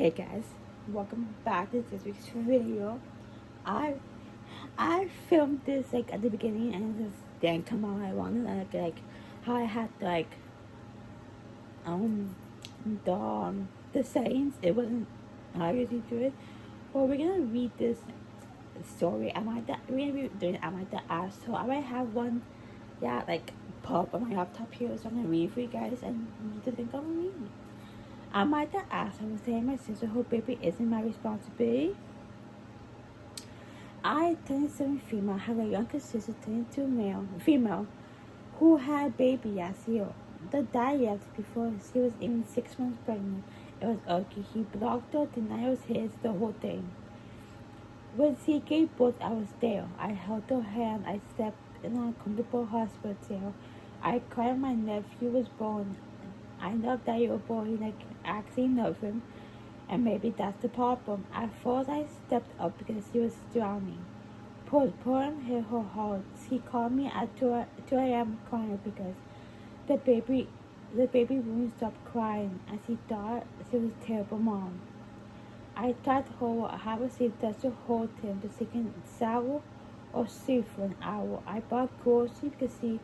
Hey guys, welcome back to this week's video. I I filmed this like at the beginning and it just didn't come out how I wanted, like how I had um the settings. It wasn't how I usually do it. But we're gonna read this story. We're gonna be doing Am I the Asshole? I might have one like pop on my laptop here, so I'm gonna read for you guys and you need to think of me. Am I the asshole saying my sisterhood baby isn't my responsibility? I, 27 female, have a younger sister, 22 female, who had a baby last year. The dad left before she was even 6 months pregnant. It was ugly. He blocked her, denied it was his, the whole thing. When she gave birth, I was there. I held her hand. I slept in an uncomfortable hospital chair. I cried when my nephew was born. I loved that little boy, like, actually loved him. And maybe that's the problem. At first, I stepped up because she was drowning. Postpartum hit her hard. She called me at 2 a.m. crying because the baby wouldn't stop crying, and she thought she was a terrible mom. I tried to hold her. I have a seat just to hold him, to she can shower or sleep for an hour. I bought groceries because she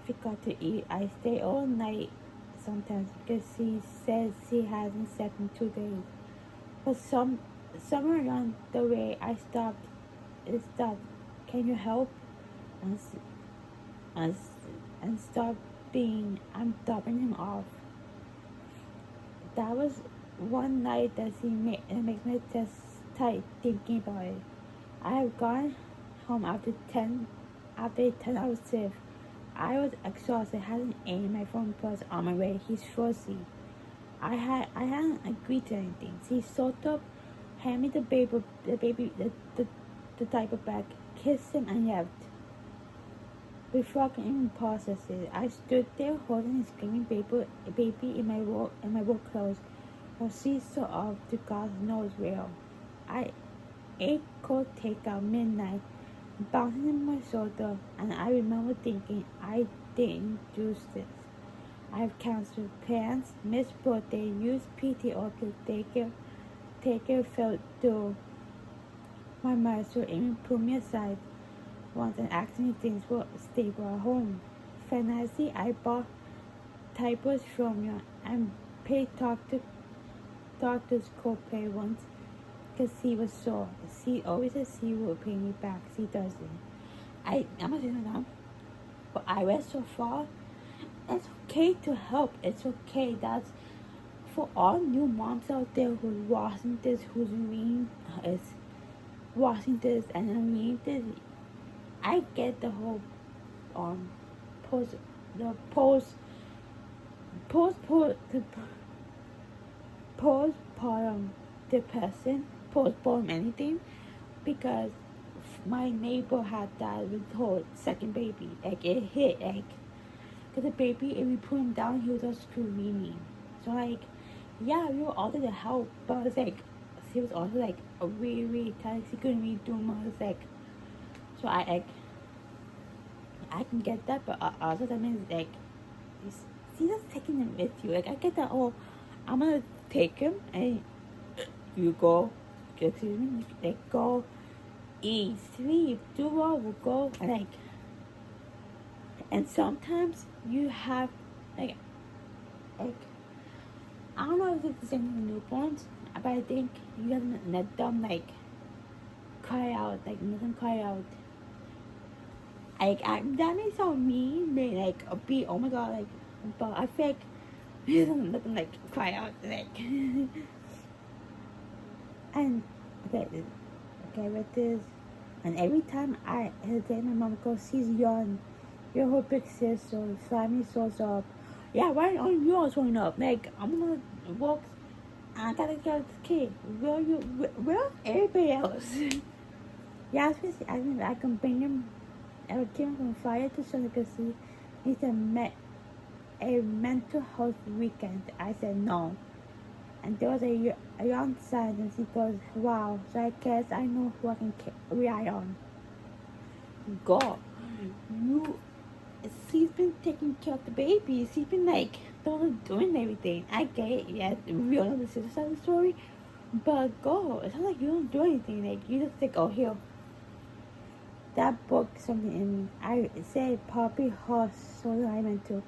forgot to eat. I stay all night sometimes because she says she hasn't slept in 2 days. But somewhere along the way, I stopped. It stopped. Can you help? And and and stop being. I'm dropping him off. That was one night that it makes my chest tight thinking about it. I have gone home after a 10 hour shift. I was exhausted. Hadn't eaten. My phone was on my way. He's fuzzy. I hadn't agreed to anything. She sort of handed me the diaper bag, kissed him, and left. Before I can even process it, I stood there holding his screaming baby in my work clothes, while she saw off to God knows where. I ate cold takeout midnight, bouncing in my shoulder, and I remember thinking I didn't do this. I have canceled plans, missed birthday, used PTO to take care felt through. My master even put me aside once and asked me things were stable at home. Finally, I bought diapers from you and paid doctor's copay once because she was sore. She always says she will pay me back. She doesn't. I'm not saying it now, but I went so far. It's okay to help. It's okay. That's for all new moms out there who's watching this, is watching this, and I'm reading this. I get the whole um post the post the postpartum depression, postpartum anything, because my neighbor had that with her second baby. Like it hit because the baby, if we put him down, he was just screaming. So like, yeah, we were all there to help, but I was like, she was also like a really tired. She couldn't really do much. Like, so I can get that, but also that means like, she's just taking him with you. Like I get that. Oh, I'm gonna take him and you go. Excuse me. Like go, eat, sleep, do what will go. And sometimes you have like like I don't know if it's the same with newborns, but I think you have to let them like cry out, like let them cry out. That may sound mean, like a beat. Oh my god, like, but I feel like you don't let them like cry out, like. And okay, with this, and every time I hesitate, my mom goes, "She's young. You're her big sister. Family source up. Yeah, why aren't you all showing up? Like, I'm gonna walk. I gotta get this kid. Where everybody else?" Yeah, I mean, I can bring him. I would keep him from fire to sun because he needs a mental health weekend. I said no. And there was a young silence. He goes, "Wow, so I guess I know who I can rely on." God, you. She's been taking care of the baby. She's been like doing everything. I get it. Yeah, we all know the sister side of the story. But go. It's not like you don't do anything. Like you just think, oh here, that book something in me. I said Poppy Horse, so I meant to.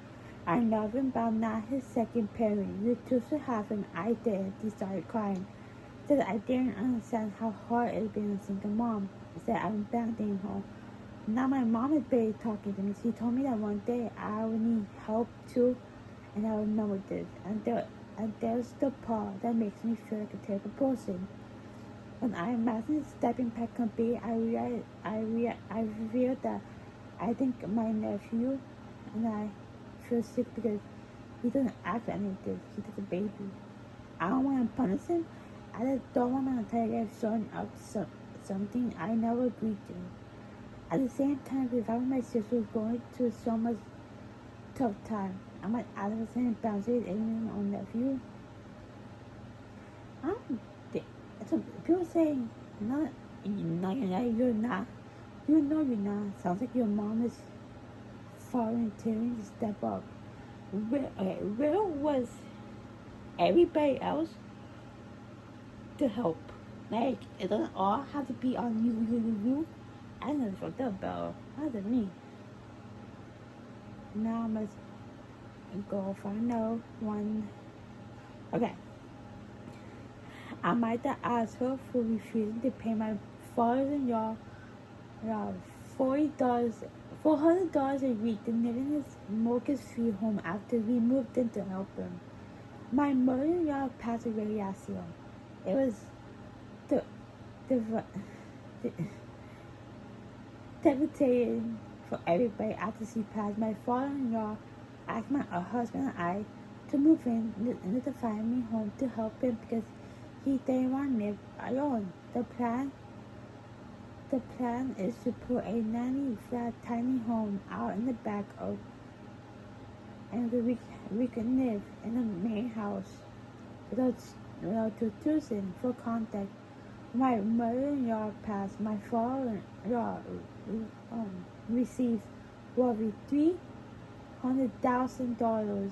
I love him, but I'm not his second parent. You two should have him. I did. He started crying. Said I didn't understand how hard it is being a single mom. Said I'm abandoning her. Now my mom is barely talking to me. She told me that one day I would need help too, and I remember this. And there's the part that makes me feel like a terrible person. When I imagine stepping back on B, I reveal that I think my nephew and I feel sick because he doesn't act like anything. He's just a baby. I don't want to punish him. I just don't want to take showing up something I never agreed to. At the same time, if I my sister was going through so much tough time, I might ask the same boundaries aiming on nephew. I don't think. So people saying, no, you're not. You know you're not. Sounds like your mom is volunteering to step up. Where was everybody else to help? Like, it doesn't all have to be on you. I never fucked up, though. That's me. Now I must go find out one. Okay. I might have asked her for refusing to pay my father-in-law $40, $400 a week to live in his mortgage-free home after we moved in to help him. My mother-in-law passed away last year. It was the, the devastating for everybody after she passed. My father-in-law asked my husband and I to move into the family home to help him because he didn't want to live alone. The plan is to put a nanny flat tiny home out in the back of and we can live in the main house without choosing for contact. My mother-in-law passed. My father-in-law received roughly $300,000.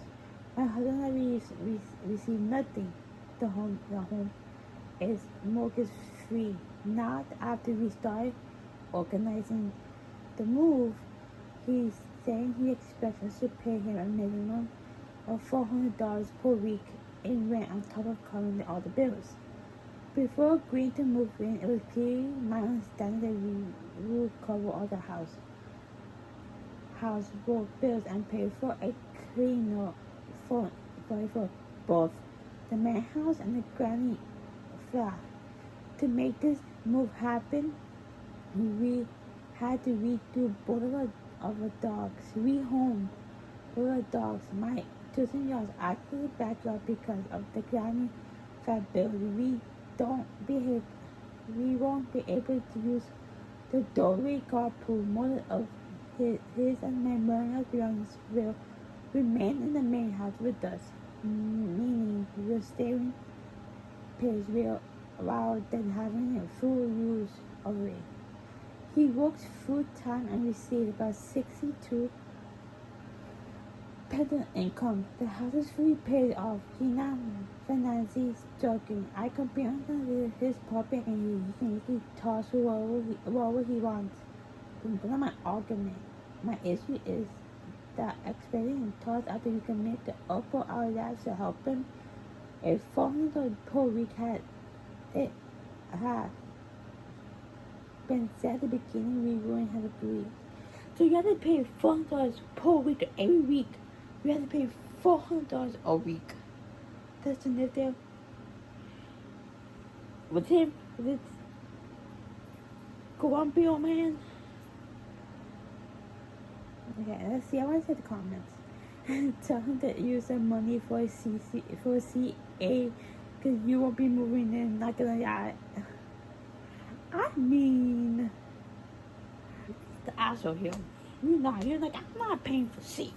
My husband and I received nothing. The home is mortgage free. Not after we started organizing the move. He's saying he expects us to pay him a minimum of $400 per week in rent on top of covering all the bills. Before agreeing to move in, it was clearly my understanding that we would cover all the household bills and pay for a cleaner for both the main house and the granny flat. To make this move happen, we had to redo both of our dogs. Rehome both our dogs. My 2 yards out of the backyard because of the granny flat building. We won't be able to use the doorway carpool. Most of his and my mother's belongings will remain in the main house with us, meaning we're staying pays real while then having a full use of it. He works full time and receives about 62 passive income. The house is fully paid off. He not financially struggling. I compete on his property and he can toss whoever he wants. That's not my argument. My issue is that expecting him toss after you can make the upper our lives to help him. If $400 per week had been said at the beginning, we wouldn't have agreed. So you have to pay $400 per week every week. You have to pay $400 a week. That's to live there with him, with this grumpy old man. Okay, let's see. I want to see the comments. Tell him to use the money for a CA because you won't be moving in. Not gonna lie. I mean, the asshole here. You're like, I'm not paying for C.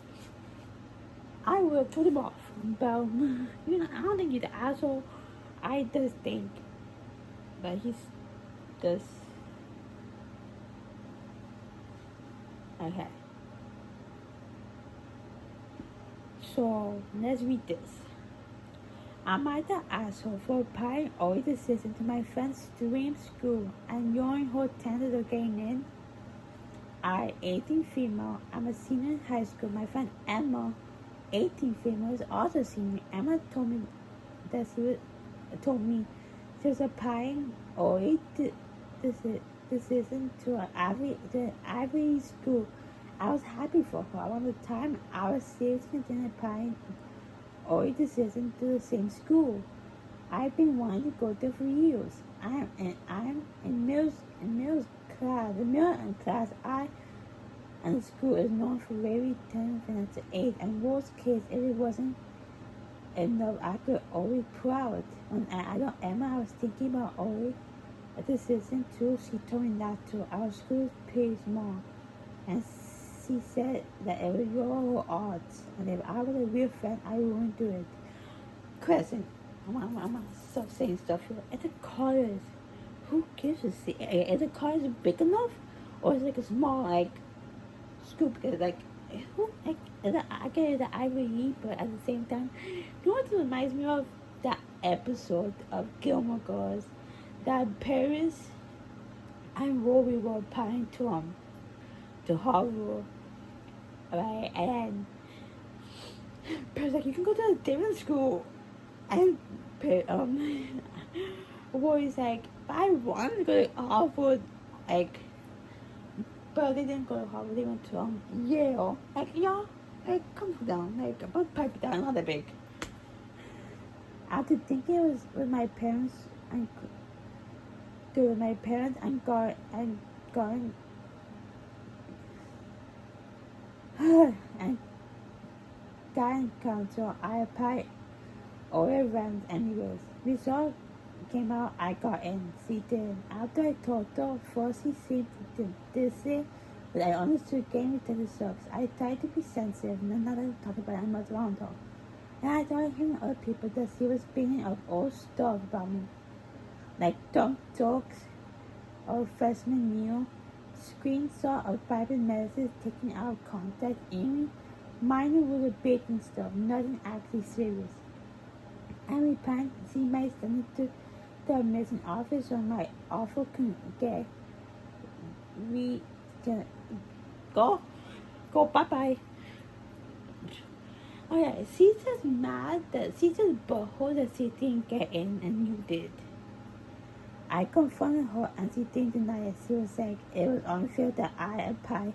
I will put him off. But, I don't think he's the asshole. I just think that he's just. Okay. So, let's read this. Am I the asshole for applying all the decision to my friend's dream school and ignoring her chances of getting in? I, 18 female, I'm a senior in high school. My friend Emma, 18 female, is also a senior. Emma told me that she was applying all decision to the Ivy school. I was happy for her. Around the time I was seriously considering applying all decision to the same school. I've been wanting to go there for years. I'm in Mills class. The middle class and the school is known for very tense financial aid, and worst case, if it wasn't enough, I could always proud. When I don't Emma, I was thinking about always a decision too. She told me that too. Our school is pretty small, and she said that it was your odds, and if I was a real friend, I wouldn't do it. Question. I'm stop saying stuff here. At the college, who gives a shit? Is the college big enough, or is it like a small like school? Because like, who like I get it, the Ivy League, but at the same time, you know what reminds me of that episode of Gilmore Girls, that Paris and Rory were applying to Harvard, right? And Paris like, you can go to a different school. And Rory's like, I wanted to go to Harvard, like, but they didn't go to Harvard. They went to Yale. Like, y'all, like, come down, like, about pipe down, not that big. After thinking it was with my parents and got and in council, I applied all around anyways. Result came out, I got in. She did. After I told her, first she seemed to dizzy, but I understood game with sucks. I tried to be sensitive, and not to talk about it much around her. And I started hearing other people that she was bringing up all stuff about me. Like dumb jokes or freshman meal, screenshot of private messages taken out of context, even minor little baking stuff, nothing actually serious. And we plan to see my son to the missing office or my offer can get we can go bye. Oh yeah, she's just mad that she's just butthole that she didn't get in and you did. I confronted her and she didn't deny it. She was like, it was unfair that I applied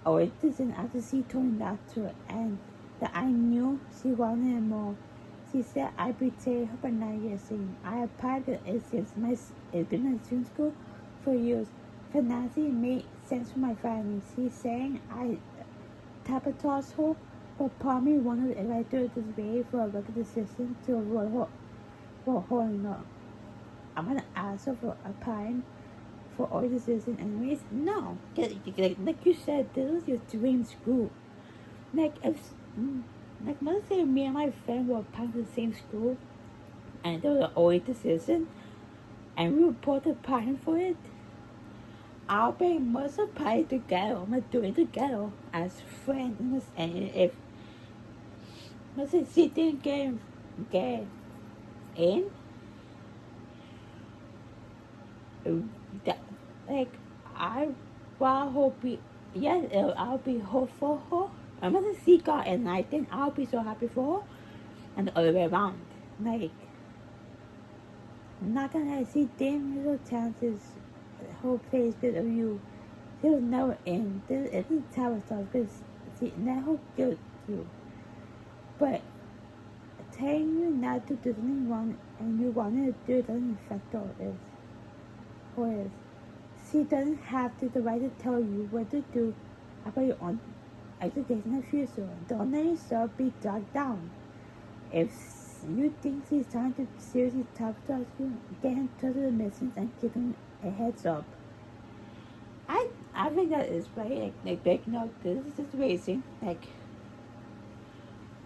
or it doesn't after she told me that too and that I knew she wanted it more. She said I betrayed her by 9 years saying I applied to it's been my student school for years. Financially made sense for my family. She's saying I sabotaged her, but part of me wondered if I do it this way for a record decision to avoid her for holding up. I'm gonna ask her for applying for all decisions anyways. No. Like you said, this was your dream school. Like if let's say me and my friend were applying to the same school and there was an OA decision and we were both applying for it, I'll be must apply together. I'm gonna do it together as friends. And if let's say she didn't get in, that, like I will hope I'll be hopeful for her. I'm gonna see God and I think I'll be so happy for her and the other way around. Like I'm not gonna see dim little chances whole place because of you. She was never in. This isn't sabotage because she never killed you. But telling you not to do something wrong and you wanted to do it doesn't affect her is. She doesn't have the right to tell you what to do about your own education and future. Don't let yourself be dragged down. If you think she's trying to seriously sabotage you, get in touch with the missions and give them a heads up. I think that is right. Like no, this is just racing. Like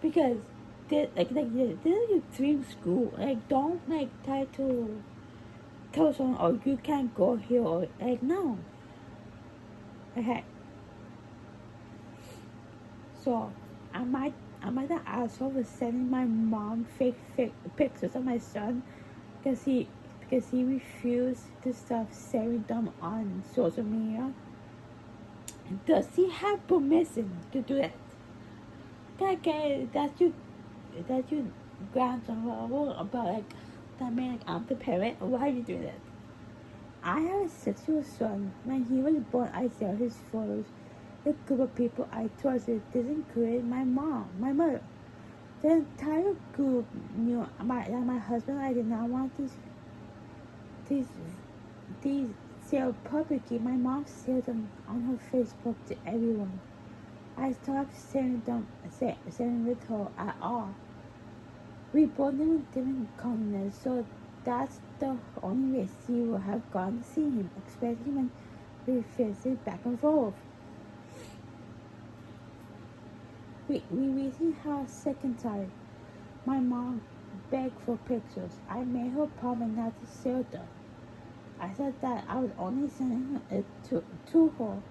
because this is your dream school. Like don't try to tell someone, oh, you can't go here, or no. Okay. So I am I the asshole for sending my mom fake pictures of my son because he refused to stop sharing them on social media? Does he have permission to do that? Okay, that's your grandson about like that man, like I'm the parent. Why are you doing that? I have a 6-year-old son. When he was born, I saw his photos. The group of people I trusted didn't include my mom, my mother. The entire group knew that my husband and I did not want these shared publicly. My mom shared them on her Facebook to everyone. I stopped sharing with her at all. We both live in different continents, so that's the only way she will have gone to see him, especially when we visit back and forth. We recently had a second time. My mom begged for pictures. I made her promise not to share them. I said that I was only sending it to her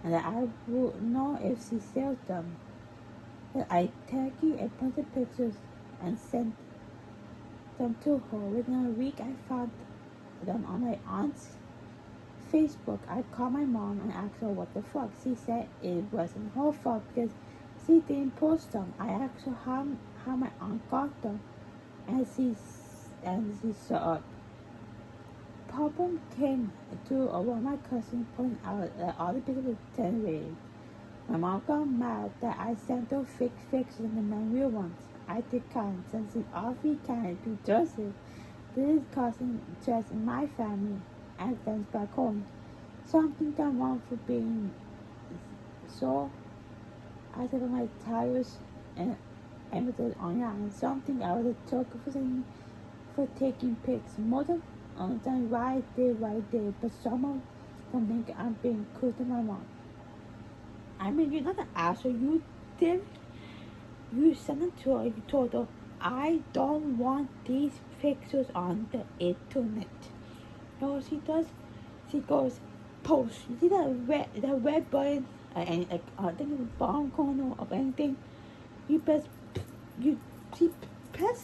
and that I would know if she shared them. But I tagged a bunch of pictures and sent them to her. Within a week, I found them on my aunt's Facebook. I called my mom and asked her what the fuck. She said it wasn't her fault because she didn't post them. I asked her how my aunt got them, and she saw up. Problem came to one of my cousins pointing out that all the pictures were generated. My mom got mad that I sent her fake pictures and the men real ones. I declined since it obviously can't be trusted. This is causing stress in my family and friends back home. Something gone wrong for being so I said my tires and emitted online. Something I was a joke for taking pics. Most of the time right there, but some of them think I'm being cool to my mom. I mean, you're not an asshole. You did. You sent it to her. You told her, I don't want these pictures on the internet. You know what she does? She goes, post. You see that red button? And I think it's the bottom corner of anything. She press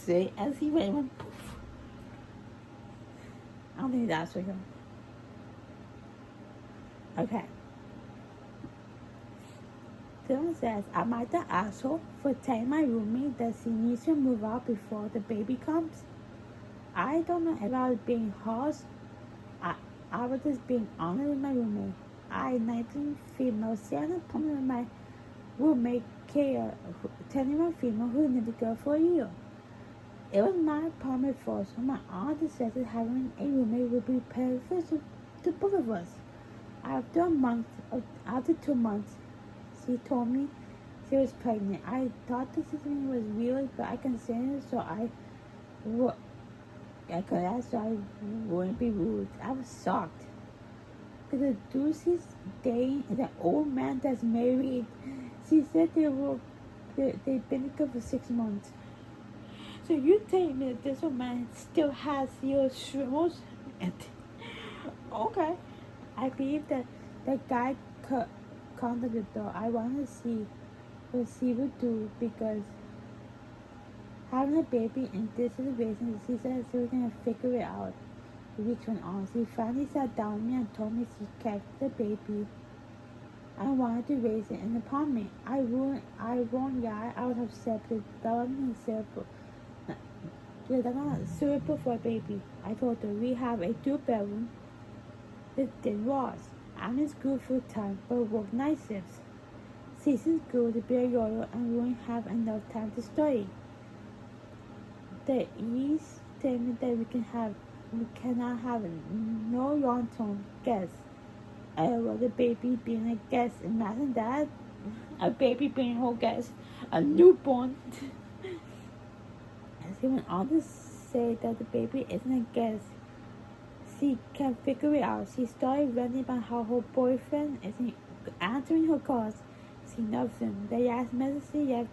it and see when it went poof. I don't think that's for him. Okay. Dylan says, am I the asshole for telling my roommate that she needs to move out before the baby comes? I don't know if I was being harsh. I was just being honest with my roommate. I, 19 female, shared an apartment with my roommate, Kaya, 21 female, who knew the girl for a year. It was my apartment first, so my aunt decided having a roommate would be beneficial to both of us. After 2 months, she told me she was pregnant. I thought the situation was weird, but I considered it so I wouldn't be rude. I was shocked. Because the dude she's dating is an old man that's married. She said they've been together for 6 months. So you telling me that this old man still has your shrivels? Okay. I believe that that guy contacted the door. I want to see what she would do because having a baby in this situation, she said she was going to figure it out. The weeks went on. She finally sat down with me and told me she kept the baby and wanted to raise it in the apartment. I won't lie, I was upset because that wasn't suitable for a baby. I told her we have a 2-bedroom with thin walls. I'm in school full time but work night shifts. She's in school to be a lawyer and won't have enough time to study. The ease statement that we cannot have no long-term guests. The baby being a guest. Imagine that. A baby being a whole guest. A newborn. And she went on to say that the baby isn't a guest. She can figure it out. She started ranting about how her boyfriend isn't answering her calls. She loves him. The last message he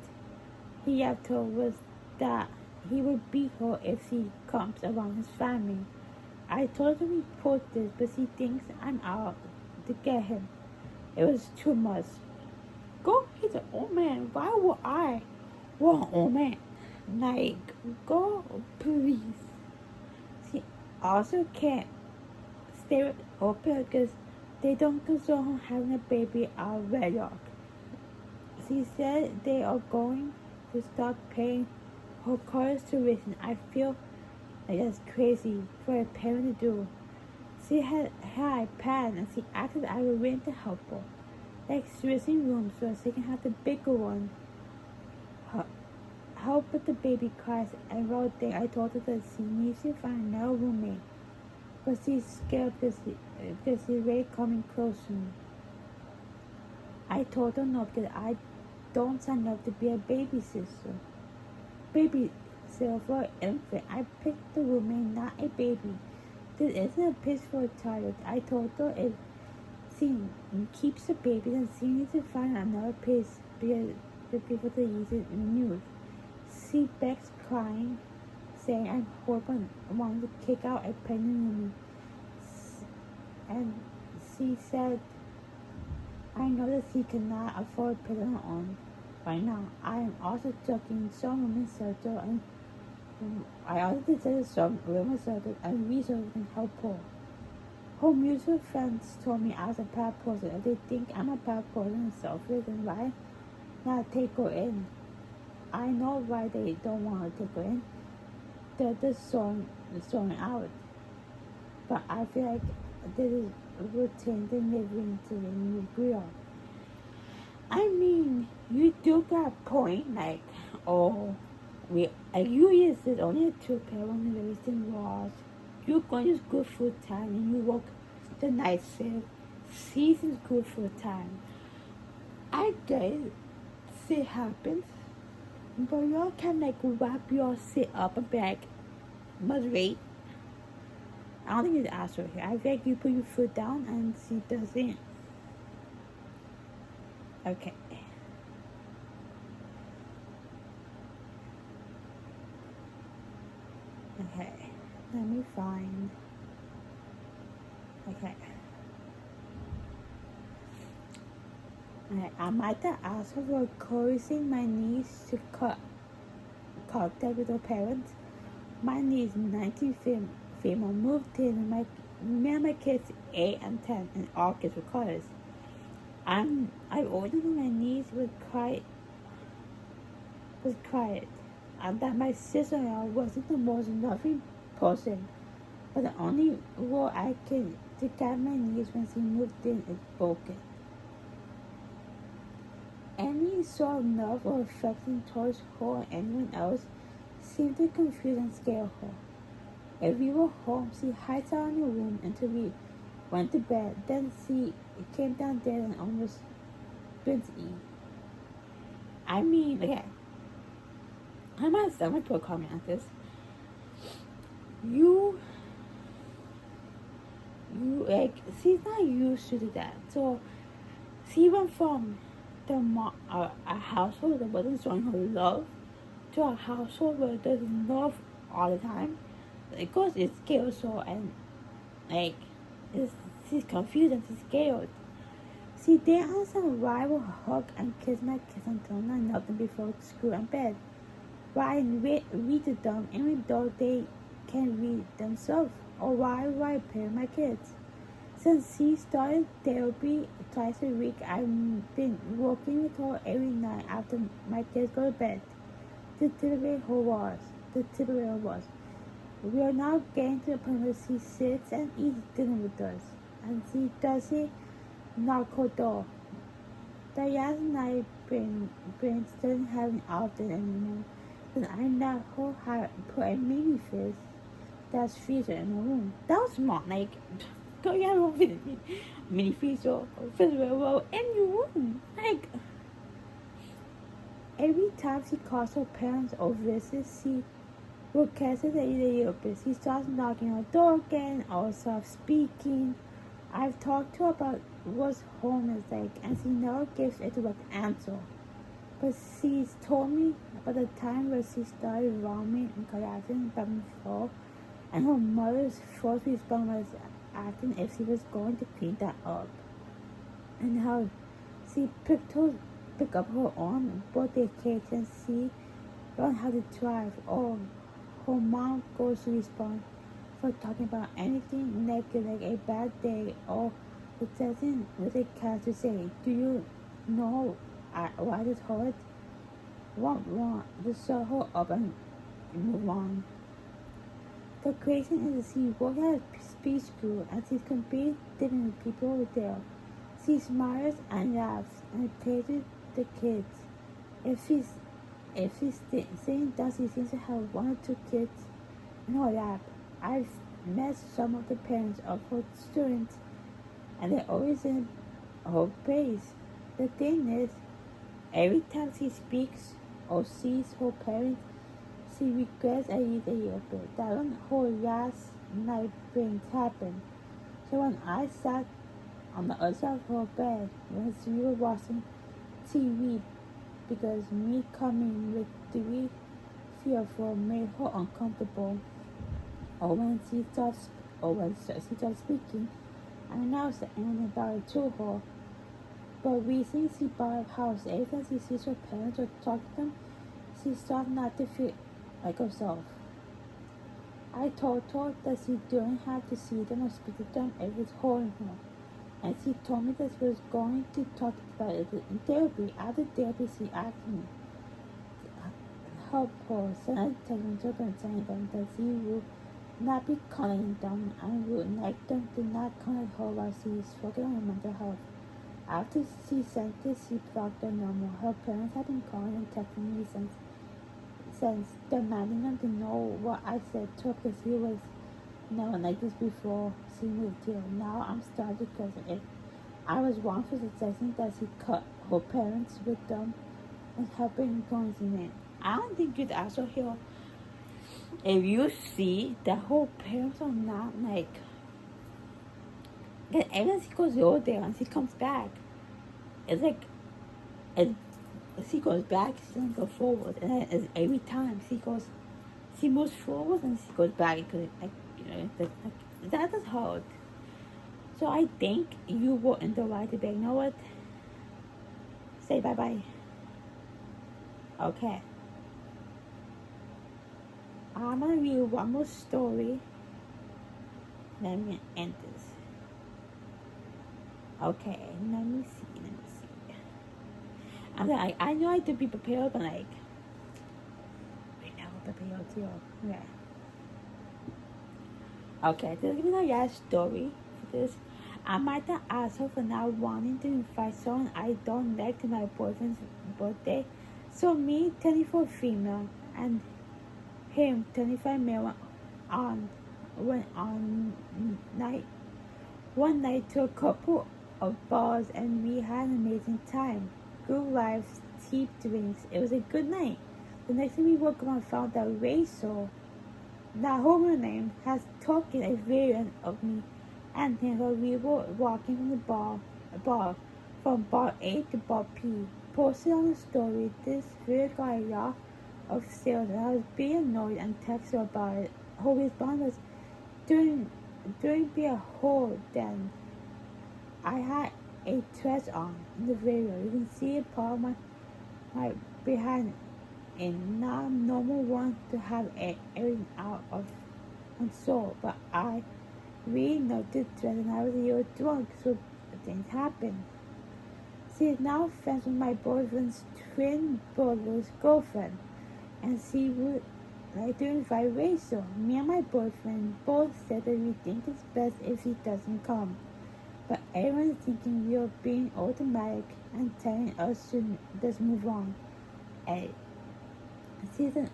left her was that he would beat her if she comes around his family. I told her to report this, but she thinks I'm out to get him. It was too much. Go, he's an old man. Why would I? Well, oh man, like, go, please. She also can't stay with Oprah because they don't console her having a baby out of wedlock. She said they are going to stop paying her college tuition. I feel like that's crazy for a parent to do. She had her iPad and she asked if I was willing to help her, like switching rooms so she can have the bigger one. Help with the baby cries and wrote there. I told her that she needs to find another roommate, but she's scared because she's really coming close soon. I told her no because I don't sign up to be a babysitter. Babysitter for an infant. I picked the roommate, not a baby. This isn't a pitch for a child. I told her if she keeps the baby, then she needs to find another place because the people to use it in the news. She begs, crying, saying I'm horrible and wanted to kick out a pregnant woman. And she said, I know that she cannot afford putting her on right now. I am also talking some women's shelter and I also decided some women's shelter and resources can help her. Her mutual friends told me I was a bad person. If they think I'm a bad person and selfish, then why not take her in? I know why they don't want to take her in. They're just sorting out. But I feel like this is routine they never into the new grill. I mean, you do got a point, like, oh, you use it only a 2 parent raising laws. You're going to school full time and you work the night shift. Season's good full time. I guess it happens, but y'all can like wrap your sit up and be like, must wait. I don't think it's answer here. I think you put your foot down and she doesn't. Okay. Okay. Let me find. Okay. Alright. I might have asked her for encouraging my niece to contact with her parents. My niece, 19 female, moved in with me and my kids 8 and 10 in August with college. I ordered my niece was quiet, and that my sister-in-law wasn't the most loving person, but the only role I can to get my niece when she moved in is broken. Any sort of love or affection towards her or anyone else seemed to confuse and scare her. If we were home, she hides out in her room until we went to bed. Then she came downstairs and almost binge eat. I mean, okay, I might someone put a comment on this. You like she's not used to that. So she went from a household that wasn't showing her love to a household where there's love all the time. Because it's scared so and like she's confused and she's scared. See, they understand why will hug and kiss my kids until nothing before school and bed. Why read to them even though they can read themselves? Or why would I parent my kids? Since she started therapy twice a week, I've been working with her every night after my kids go to bed. The typical was. We are now getting to the point where she sits and eats dinner with us. And she doesn't knock her door. Diane and I brainstorm having often anymore. Then I let her put a mini fridge that's freezer in her room. That was smart, like go get a mini freezer refrigerator in your room. Like every time she calls her parents or visits, she will cancel the Ethiopia. She starts knocking on the door again or starts speaking. I've talked to her about what home is like, and she never gives a direct answer. But she's told me about the time where she started roaming and collapsing by before, and her mother's first response was acting if she was going to clean that up, and how she picked up her own birthday cake and she learn how to thrive, or her mom goes to respond for talking about anything negative like a bad day, or it doesn't really care to say, do you know why this hurt? Just shut her up and move on. The crazy thing is she worked at a speech school and she's competing with people over there. She smiles and laughs and plays with the kids. If she's saying that she seems to have one or two kids in her lap. I've met some of the parents of her students and they're always in her praise. The thing is, every time she speaks or sees her parents, she regrets a little bit that on her last night things happened. So when I sat on the other side of her bed when we were watching TV because me coming with the fearful made her uncomfortable, or when she started speaking, I announced the end about it to her. But recently she bought a house. Every time she sees her parents or talk to them, she starts not to feel like herself. I told her that she didn't have to see them or speak to them. It was hurting her. And she told me that she was going to talk about it in therapy. After therapy, she asked me to help her send a text to them saying that she would not be calling them and would like them to not contact her while she is focusing on mental health. After she sent this, she blocked their number. Her parents have been calling and texting me since demanding them to know what I said to her because she was never like this before she moved here. Now I'm starting to question if I was wrong for suggesting that she cut her parents with them and helping coincident. I don't think you'd also hear if you see that her parents are not like. Because every time she goes over there and she comes back, it's like it, she goes back, she doesn't go forward, and every time she moves forward and she goes back because that is hard. So I think you were in the right to be. You know what? Say bye bye. Okay. I'm gonna read one more story. Let me end this. Okay, let me see. I know I have to be prepared, but like, right now I'm prepared too. Yeah. Okay, this is gonna be the last story for this. I might have asked her for not wanting to invite someone I don't like to my boyfriend's birthday. So me, 24 female, and him, 25 male, went on night one night to a couple of bars and we had an amazing time. Good vibes, cheap drinks. It was a good night. The next thing we woke up and found that Rachel, that her name, has taken a variant of me and him while we were walking from the bar from bar A to bar P. Posted on the story, this video got a lot of sales and I was being annoyed and texted her about it. Her response was, during be a whole then. I had a dress on in the video. You can see a part of my behind and not normal one to have everything out of and so, but I really noticed dress and I was a little drunk, so things happened. She is now friends with my boyfriend's twin brother's girlfriend, and she would like to invite Rachel. Me and my boyfriend both said that we think it's best if she doesn't come. But everyone's thinking we are being automatic and telling us to just move on. Hey, she's an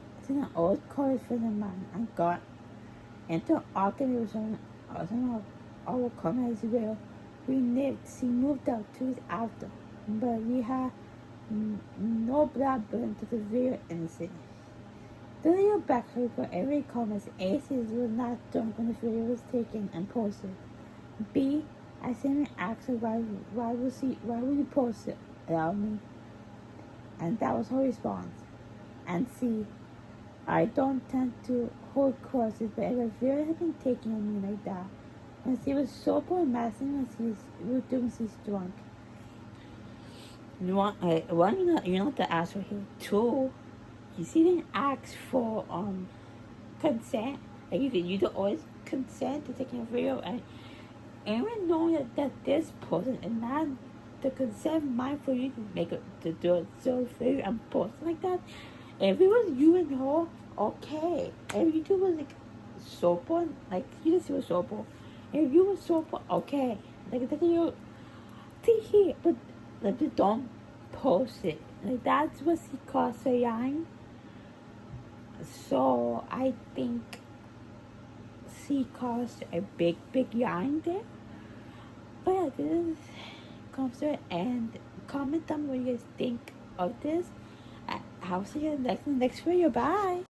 old college friend of mine and got into an argument with some of our comments where she moved out 2 weeks after. But we had no blood burn to the very innocent. The little backstory for every comment: A, she was not drunk when the video was taken and posted. B, I simply asked her why would you post it without me? And that was her response. And C, I don't tend to hold grudges, but if a video had been taken on me like that, when she was sober and messing when she's drunk. You want you know the answer here. 2, he didn't ask for consent. Like you don't always consent to taking a video, and even knowing that this person is not the consent mind for you to make it to do it so very and post like that. If it was you and her, okay. If you two was like sober, like you just was sober. If you were sober, okay. Like that you see, but like just don't post it. Like that's what he calls saying. So I think she caused a big yarn there. But yeah, this comes to an end. Comment down what you guys think of this. I'll see you next video. Bye.